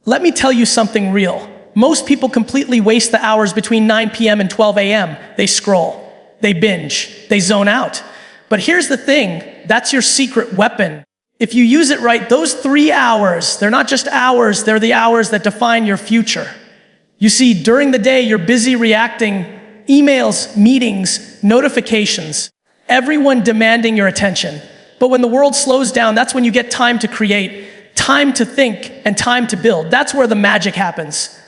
Let me tell you something real. Most people completely waste the hours between 9 p.m. and 12 a.m. They scroll, they binge, they zone out. But here's the thing, that's your secret weapon. If you use it right, those 3 hours, they're not just hours, they're the hours that define your future. You see, during the day, you're busy reacting, emails, meetings, notifications, everyone demanding your attention. But when the world slows down, that's when you get time to create, time to think, and time to build. That's where the magic happens.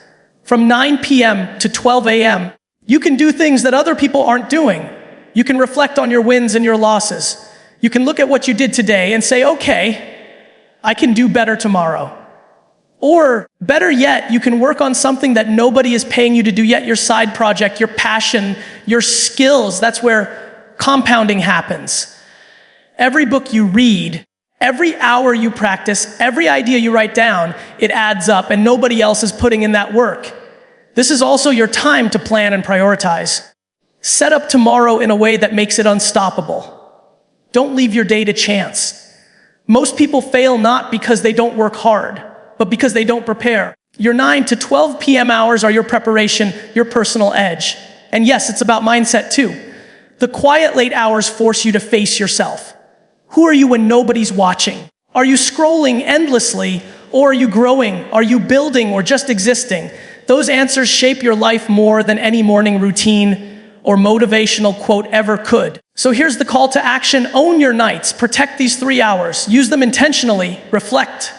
From 9 p.m. to 12 a.m., you can do things that other people aren't doing. You can reflect on your wins and your losses. You can look at what you did today and say, okay, I can do better tomorrow. Or better yet, you can work on something that nobody is paying you to do yet, your side project, your passion, your skills. That's where compounding happens. Every book you read, every hour you practice, every idea you write down, it adds up and nobody else is putting in that work. This is also your time to plan and prioritize. Set up tomorrow in a way that makes it unstoppable. Don't leave your day to chance. Most people fail not because they don't work hard, but because they don't prepare. Your 9 to 12 p.m. hours are your preparation, your personal edge. And yes, it's about mindset too. The quiet late hours force you to face yourself. Who are you when nobody's watching? Are you scrolling endlessly, or are you growing? Are you building or just existing? Those answers shape your life more than any morning routine or motivational quote ever could. So here's the call to action. Own your nights. Protect these 3 hours. Use them intentionally. Reflect.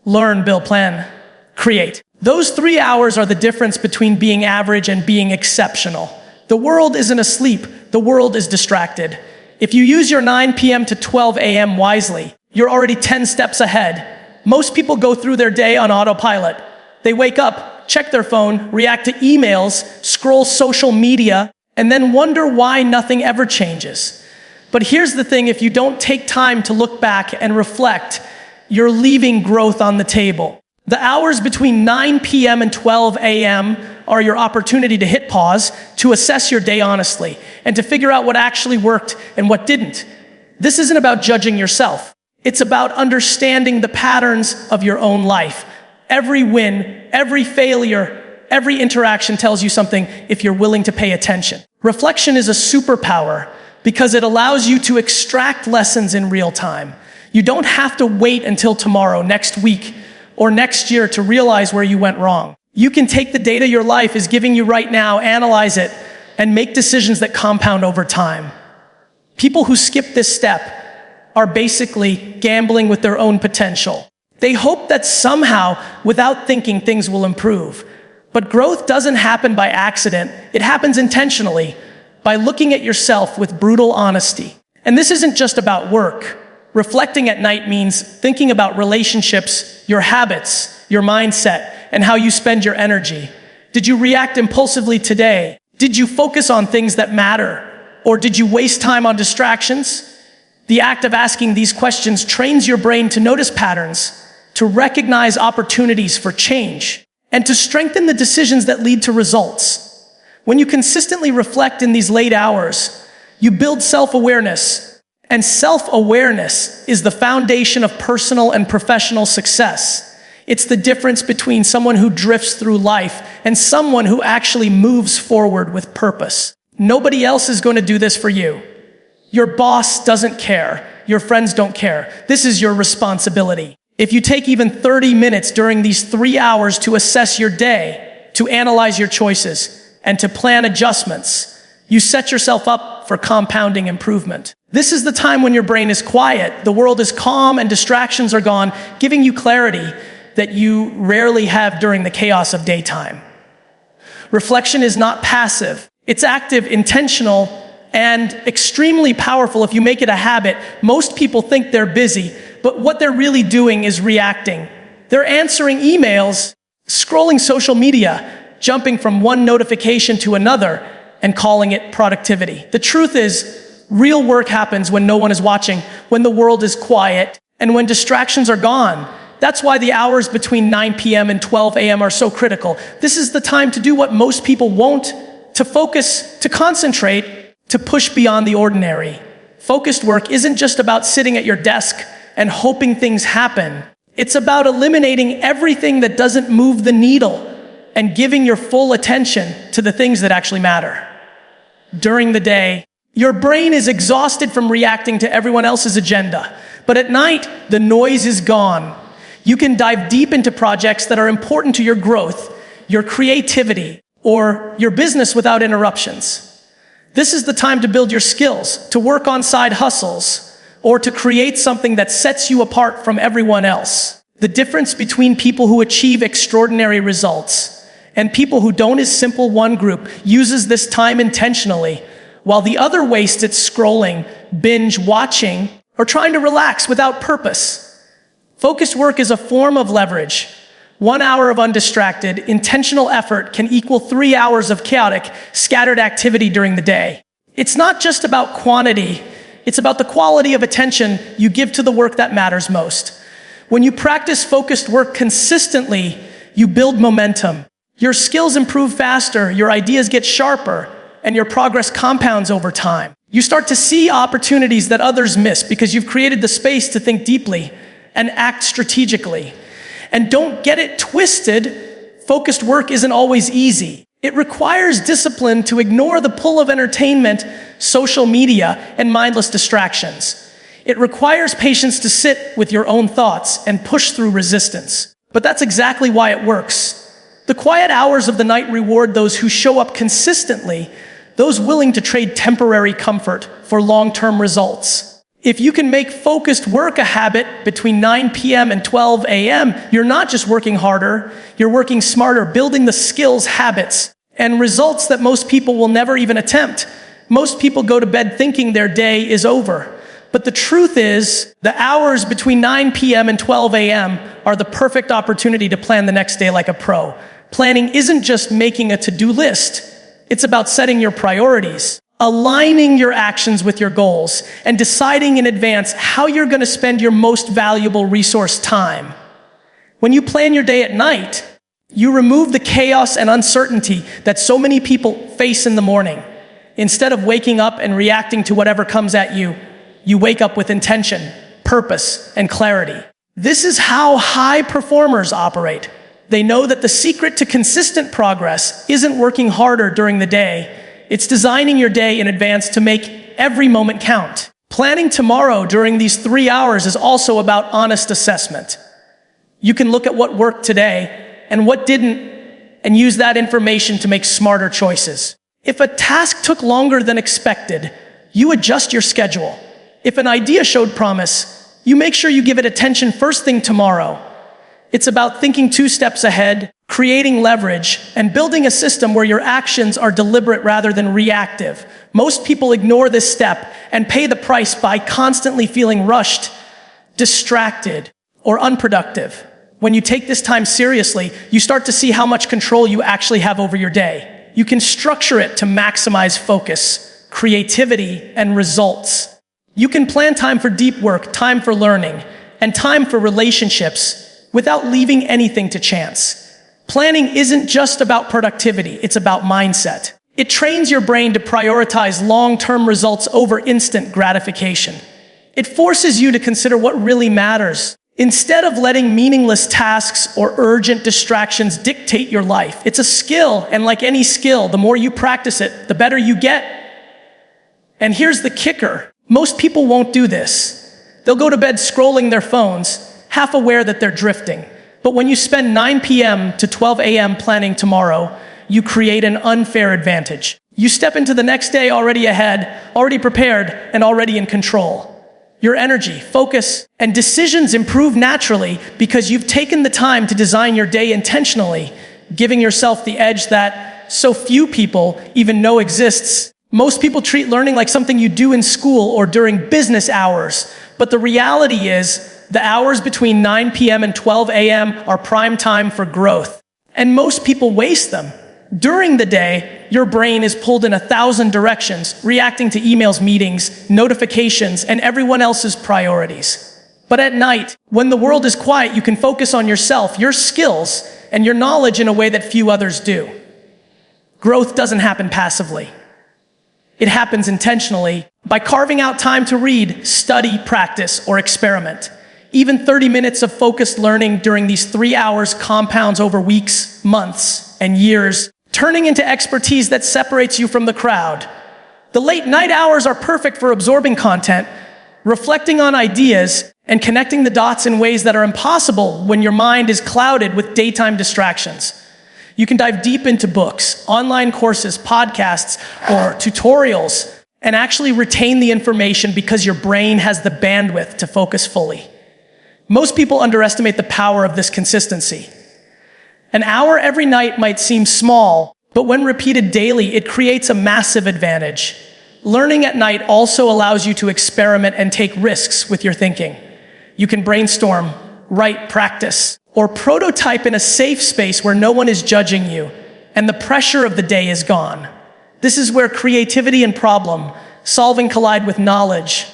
Learn, build, plan, create. Those 3 hours are the difference between being average and being exceptional. The world isn't asleep. The world is distracted. If you use your 9 p.m. to 12 a.m. wisely, you're already 10 steps ahead. Most people go through their day on autopilot. They wake up, check their phone, react to emails, scroll social media, and then wonder why nothing ever changes. But here's the thing, if you don't take time to look back and reflect, you're leaving growth on the table. The hours between 9 p.m. and 12 a.m. are your opportunity to hit pause, to assess your day honestly, and to figure out what actually worked and what didn't. This isn't about judging yourself. It's about understanding the patterns of your own life. Every win, every failure, every interaction tells you something if you're willing to pay attention. Reflection is a superpower because it allows you to extract lessons in real time. You don't have to wait until tomorrow, next week, or next year to realize where you went wrong. You can take the data your life is giving you right now, analyze it, and make decisions that compound over time. People who skip this step are basically gambling with their own potential. They hope that somehow, without thinking, things will improve. But growth doesn't happen by accident. It happens intentionally, by looking at yourself with brutal honesty. And this isn't just about work. Reflecting at night means thinking about relationships, your habits, your mindset, and how you spend your energy. Did you react impulsively today? Did you focus on things that matter? Or did you waste time on distractions? The act of asking these questions trains your brain to notice patterns, to recognize opportunities for change, and to strengthen the decisions that lead to results. When you consistently reflect in these late hours, you build self-awareness, and self-awareness is the foundation of personal and professional success. It's the difference between someone who drifts through life and someone who actually moves forward with purpose. Nobody else is going to do this for you. Your boss doesn't care. Your friends don't care. This is your responsibility. If you take even 30 minutes during these 3 hours to assess your day, to analyze your choices, and to plan adjustments, you set yourself up for compounding improvement. This is the time when your brain is quiet, the world is calm, and distractions are gone, giving you clarity that you rarely have during the chaos of daytime. Reflection is not passive. It's active, intentional, and extremely powerful if you make it a habit. Most people think they're busy, but what they're really doing is reacting. They're answering emails, scrolling social media, jumping from one notification to another, and calling it productivity. The truth is, real work happens when no one is watching, when the world is quiet, and when distractions are gone. That's why the hours between 9 p.m. and 12 a.m. are so critical. This is the time to do what most people won't, to focus, to concentrate, to push beyond the ordinary. Focused work isn't just about sitting at your desk and hoping things happen. It's about eliminating everything that doesn't move the needle and giving your full attention to the things that actually matter. During the day, your brain is exhausted from reacting to everyone else's agenda. But at night, the noise is gone. You can dive deep into projects that are important to your growth, your creativity, or your business without interruptions. This is the time to build your skills, to work on side hustles, or to create something that sets you apart from everyone else. The difference between people who achieve extraordinary results and people who don't is simple. One group uses this time intentionally, while the other wastes it scrolling, binge watching, or trying to relax without purpose. Focused work is a form of leverage. 1 hour of undistracted, intentional effort can equal 3 hours of chaotic, scattered activity during the day. It's not just about quantity, it's about the quality of attention you give to the work that matters most. When you practice focused work consistently, you build momentum. Your skills improve faster, your ideas get sharper, and your progress compounds over time. You start to see opportunities that others miss because you've created the space to think deeply and act strategically. And don't get it twisted, focused work isn't always easy. It requires discipline to ignore the pull of entertainment, social media, and mindless distractions. It requires patience to sit with your own thoughts and push through resistance. But that's exactly why it works. The quiet hours of the night reward those who show up consistently, those willing to trade temporary comfort for long-term results. If you can make focused work a habit between 9 p.m. and 12 a.m., you're not just working harder, you're working smarter, building the skills, habits, and results that most people will never even attempt. Most people go to bed thinking their day is over. But the truth is, the hours between 9 p.m. and 12 a.m. are the perfect opportunity to plan the next day like a pro. Planning isn't just making a to-do list. It's about setting your priorities, aligning your actions with your goals, and deciding in advance how you're going to spend your most valuable resource, time. When you plan your day at night, you remove the chaos and uncertainty that so many people face in the morning. Instead of waking up and reacting to whatever comes at you, you wake up with intention, purpose, and clarity. This is how high performers operate. They know that the secret to consistent progress isn't working harder during the day. It's designing your day in advance to make every moment count. Planning tomorrow during these 3 hours is also about honest assessment. You can look at what worked today and what didn't, and use that information to make smarter choices. If a task took longer than expected, you adjust your schedule. If an idea showed promise, you make sure you give it attention first thing tomorrow. It's about thinking 2 steps ahead, creating leverage, and building a system where your actions are deliberate rather than reactive. Most people ignore this step and pay the price by constantly feeling rushed, distracted, or unproductive. When you take this time seriously, you start to see how much control you actually have over your day. You can structure it to maximize focus, creativity, and results. You can plan time for deep work, time for learning, and time for relationships without leaving anything to chance. Planning isn't just about productivity, it's about mindset. It trains your brain to prioritize long-term results over instant gratification. It forces you to consider what really matters, instead of letting meaningless tasks or urgent distractions dictate your life. It's a skill, and like any skill, the more you practice it, the better you get. And here's the kicker. Most people won't do this. They'll go to bed scrolling their phones, half aware that they're drifting. But when you spend 9 p.m. to 12 a.m. planning tomorrow, you create an unfair advantage. You step into the next day already ahead, already prepared, and already in control. Your energy, focus, and decisions improve naturally because you've taken the time to design your day intentionally, giving yourself the edge that so few people even know exists. Most people treat learning like something you do in school or during business hours, but the reality is, the hours between 9 p.m. and 12 a.m. are prime time for growth. And most people waste them. During the day, your brain is pulled in 1,000 directions, reacting to emails, meetings, notifications, and everyone else's priorities. But at night, when the world is quiet, you can focus on yourself, your skills, and your knowledge in a way that few others do. Growth doesn't happen passively. It happens intentionally by carving out time to read, study, practice, or experiment. Even 30 minutes of focused learning during these 3 hours compounds over weeks, months, and years, turning into expertise that separates you from the crowd. The late night hours are perfect for absorbing content, reflecting on ideas, and connecting the dots in ways that are impossible when your mind is clouded with daytime distractions. You can dive deep into books, online courses, podcasts, or tutorials, and actually retain the information because your brain has the bandwidth to focus fully. Most people underestimate the power of this consistency. An hour every night might seem small, but when repeated daily, it creates a massive advantage. Learning at night also allows you to experiment and take risks with your thinking. You can brainstorm, write, practice, or prototype in a safe space where no one is judging you, and the pressure of the day is gone. This is where creativity and problem-solving collide with knowledge,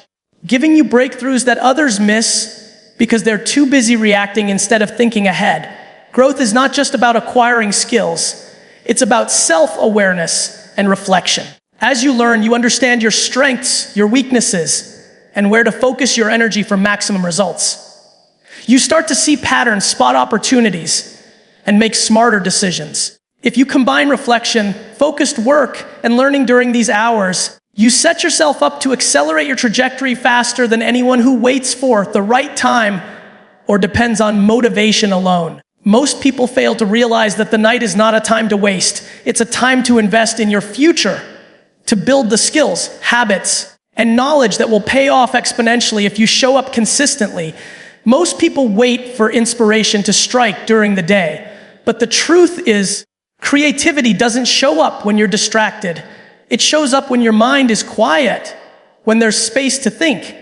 giving you breakthroughs that others miss because they're too busy reacting instead of thinking ahead. Growth is not just about acquiring skills, it's about self-awareness and reflection. As you learn, you understand your strengths, your weaknesses, and where to focus your energy for maximum results. You start to see patterns, spot opportunities, and make smarter decisions. If you combine reflection, focused work, and learning during these hours, you set yourself up to accelerate your trajectory faster than anyone who waits for the right time or depends on motivation alone. Most people fail to realize that the night is not a time to waste. It's a time to invest in your future, to build the skills, habits, and knowledge that will pay off exponentially if you show up consistently. Most people wait for inspiration to strike during the day, but the truth is, creativity doesn't show up when you're distracted. It shows up when your mind is quiet, when there's space to think,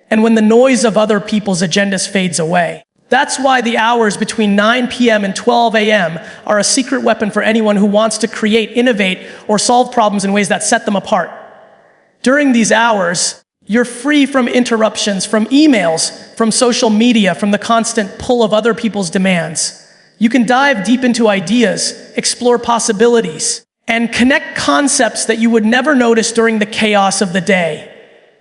and when the noise of other people's agendas fades away. That's why the hours between 9 p.m. and 12 a.m. are a secret weapon for anyone who wants to create, innovate, or solve problems in ways that set them apart. During these hours, you're free from interruptions, from emails, from social media, from the constant pull of other people's demands. You can dive deep into ideas, explore possibilities, and connect concepts that you would never notice during the chaos of the day.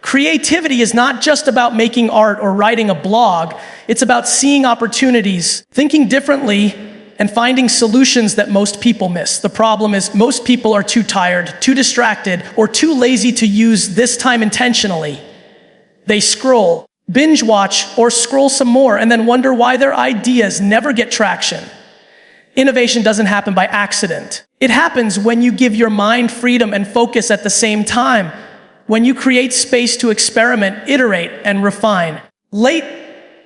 Creativity is not just about making art or writing a blog. It's about seeing opportunities, thinking differently, and finding solutions that most people miss. The problem is most people are too tired, too distracted, or too lazy to use this time intentionally. They scroll, binge watch, or scroll some more, and then wonder why their ideas never get traction. Innovation doesn't happen by accident. It happens when you give your mind freedom and focus at the same time. When you create space to experiment, iterate, and refine. Late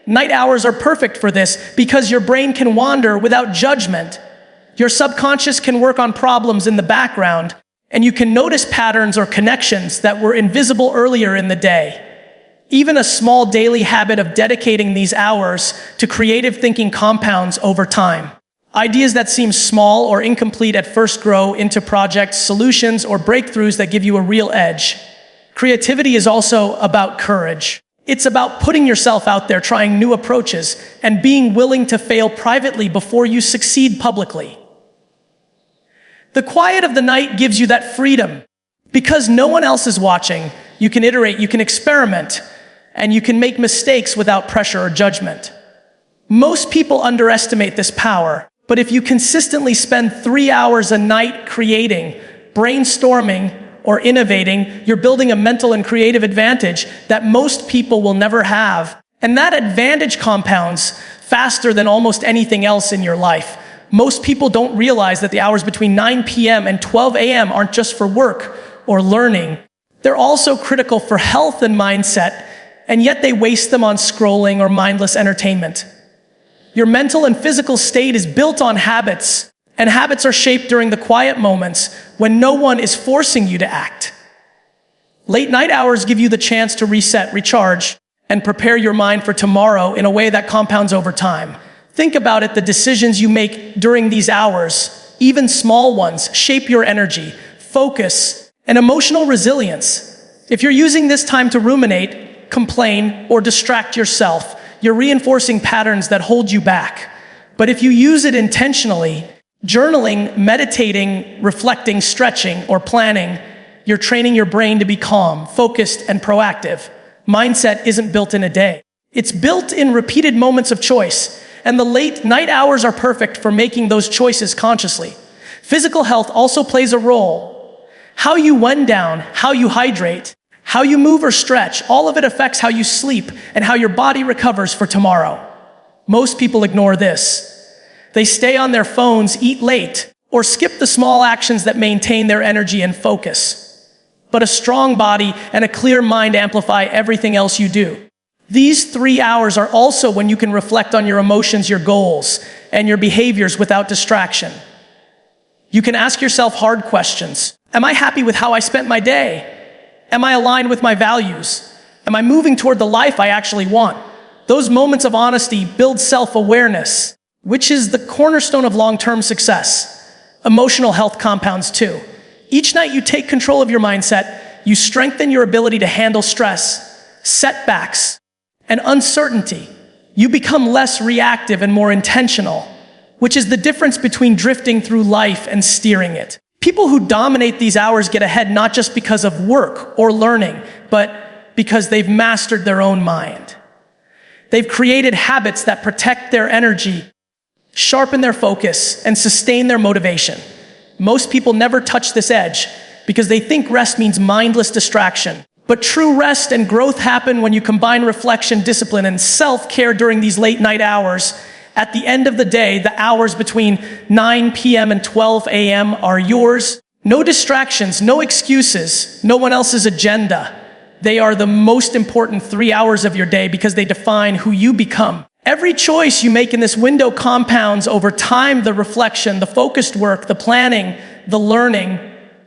night hours are perfect for this because your brain can wander without judgment. Your subconscious can work on problems in the background, and you can notice patterns or connections that were invisible earlier in the day. Even a small daily habit of dedicating these hours to creative thinking compounds over time. Ideas that seem small or incomplete at first grow into projects, solutions, or breakthroughs that give you a real edge. Creativity is also about courage. It's about putting yourself out there, trying new approaches, and being willing to fail privately before you succeed publicly. The quiet of the night gives you that freedom. Because no one else is watching, you can iterate, you can experiment, and you can make mistakes without pressure or judgment. Most people underestimate this power, but if you consistently spend 3 hours a night creating, brainstorming, or innovating, you're building a mental and creative advantage that most people will never have. And that advantage compounds faster than almost anything else in your life. Most people don't realize that the hours between 9 p.m. and 12 a.m. aren't just for work or learning. They're also critical for health and mindset, and yet they waste them on scrolling or mindless entertainment. Your mental and physical state is built on habits, and habits are shaped during the quiet moments when no one is forcing you to act. Late night hours give you the chance to reset, recharge, and prepare your mind for tomorrow in a way that compounds over time. Think about it, the decisions you make during these hours, even small ones, shape your energy, focus, and emotional resilience. If you're using this time to ruminate, complain, or distract yourself, you're reinforcing patterns that hold you back. But if you use it intentionally, journaling, meditating, reflecting, stretching, or planning, you're training your brain to be calm, focused, and proactive. Mindset isn't built in a day. It's built in repeated moments of choice, and the late night hours are perfect for making those choices consciously. Physical health also plays a role. How you wind down, how you hydrate, how you move or stretch, all of it affects how you sleep and how your body recovers for tomorrow. Most people ignore this. They stay on their phones, eat late, or skip the small actions that maintain their energy and focus. But a strong body and a clear mind amplify everything else you do. These 3 hours are also when you can reflect on your emotions, your goals, and your behaviors without distraction. You can ask yourself hard questions. Am I happy with how I spent my day? Am I aligned with my values? Am I moving toward the life I actually want? Those moments of honesty build self-awareness, which is the cornerstone of long-term success. Emotional health compounds too. Each night you take control of your mindset, you strengthen your ability to handle stress, setbacks, and uncertainty. You become less reactive and more intentional, which is the difference between drifting through life and steering it. People who dominate these hours get ahead not just because of work or learning, but because they've mastered their own mind. They've created habits that protect their energy, sharpen their focus, and sustain their motivation. Most people never touch this edge because they think rest means mindless distraction. But true rest and growth happen when you combine reflection, discipline, and self-care during these late night hours. At the end of the day, the hours between 9 p.m. and 12 a.m. are yours. No distractions, no excuses, no one else's agenda. They are the most important 3 hours of your day because they define who you become. Every choice you make in this window compounds over time: the reflection, the focused work, the planning, the learning,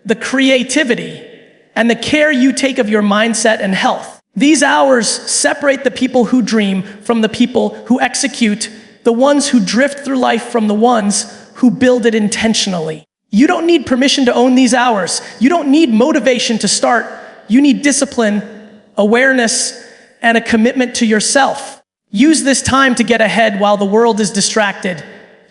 the creativity, and the care you take of your mindset and health. These hours separate the people who dream from the people who execute, the ones who drift through life from the ones who build it intentionally. You don't need permission to own these hours. You don't need motivation to start. You need discipline, awareness, and a commitment to yourself. Use this time to get ahead while the world is distracted,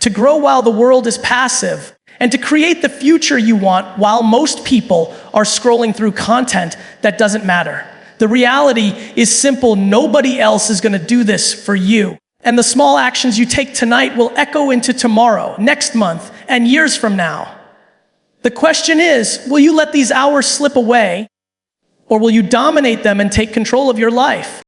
to grow while the world is passive, and to create the future you want while most people are scrolling through content that doesn't matter. The reality is simple: nobody else is going to do this for you. And the small actions you take tonight will echo into tomorrow, next month, and years from now. The question is, will you let these hours slip away, or will you dominate them and take control of your life?